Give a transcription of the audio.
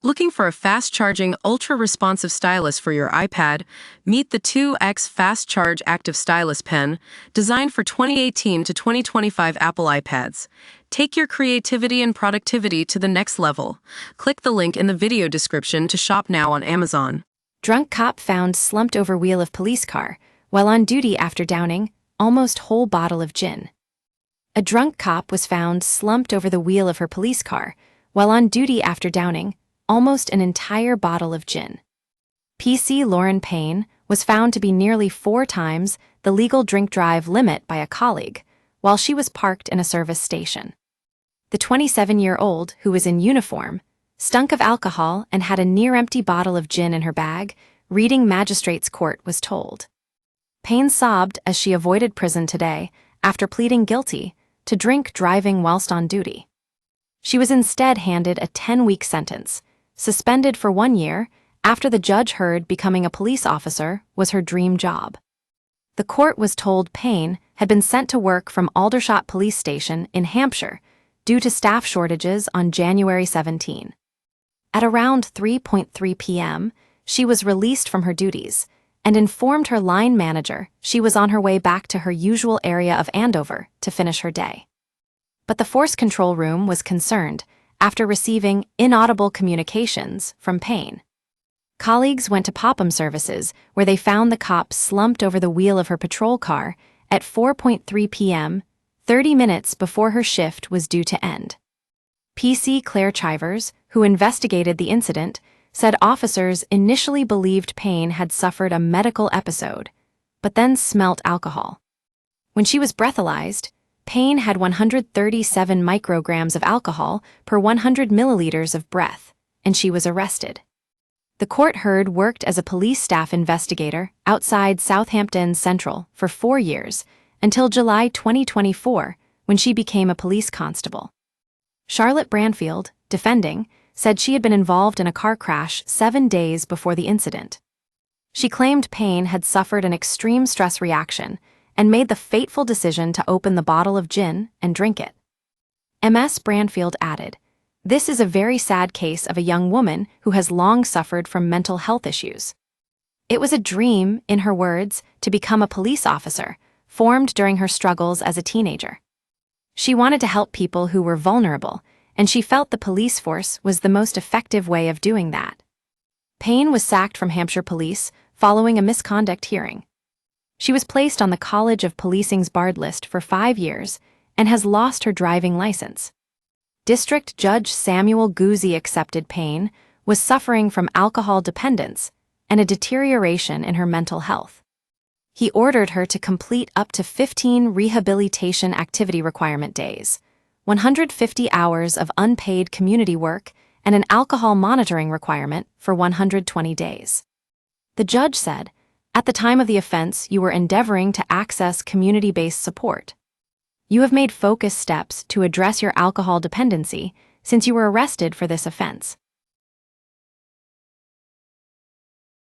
Looking for a fast-charging, ultra-responsive stylus for your iPad? Meet the 2X Fast Charge Active Stylus Pen, designed for 2018 to 2025 Apple iPads. Take your creativity and productivity to the next level. Click the link in the video description to shop now on Amazon. Drunk cop found slumped over wheel of police car, while on duty after downing almost whole bottle of gin. A drunk cop was found slumped over the wheel of her police car, while on duty after downing almost an entire bottle of gin. PC Lauren Payne was found to be nearly 4 times the legal drink drive limit by a colleague, while she was parked in a service station. The 27-year-old, who was in uniform, stunk of alcohol and had a near-empty bottle of gin in her bag, Reading Magistrates Court was told. Payne sobbed as she avoided prison today after pleading guilty to drink driving whilst on duty. She was instead handed a 10-week sentence, suspended for 1 year after the judge heard becoming a police officer was her dream job. The court was told Payne had been sent to work from Aldershot Police Station in Hampshire due to staff shortages on January 17. At around 3:03 p.m., she was released from her duties and informed her line manager she was on her way back to her usual area of Andover to finish her day. But the force control room was concerned after receiving inaudible communications from Payne. Colleagues went to Popham Services, where they found the cop slumped over the wheel of her patrol car at 4:03 p.m., 30 minutes before her shift was due to end. PC Claire Chivers, who investigated the incident, said officers initially believed Payne had suffered a medical episode, but then smelt alcohol. When she was breathalyzed, Payne had 137 micrograms of alcohol per 100 milliliters of breath, and she was arrested. The court heard worked as a police staff investigator outside Southampton Central for 4 years, until July 2024, when she became a police constable. Charlotte Branfield, defending, said she had been involved in a car crash 7 days before the incident. She claimed Payne had suffered an extreme stress reaction and made the fateful decision to open the bottle of gin and drink it. Ms. Branfield added, "This is a very sad case of a young woman who has long suffered from mental health issues. It was a dream, in her words, to become a police officer, formed during her struggles as a teenager. She wanted to help people who were vulnerable, and she felt the police force was the most effective way of doing that." Payne was sacked from Hampshire Police following a misconduct hearing. She was placed on the College of Policing's barred list for 5 years and has lost her driving license. District Judge Samuel Guzzi accepted Payne was suffering from alcohol dependence and a deterioration in her mental health. He ordered her to complete up to 15 rehabilitation activity requirement days, 150 hours of unpaid community work, and an alcohol monitoring requirement for 120 days. The judge said, "At the time of the offense, you were endeavoring to access community-based support. You have made focused steps to address your alcohol dependency since you were arrested for this offense.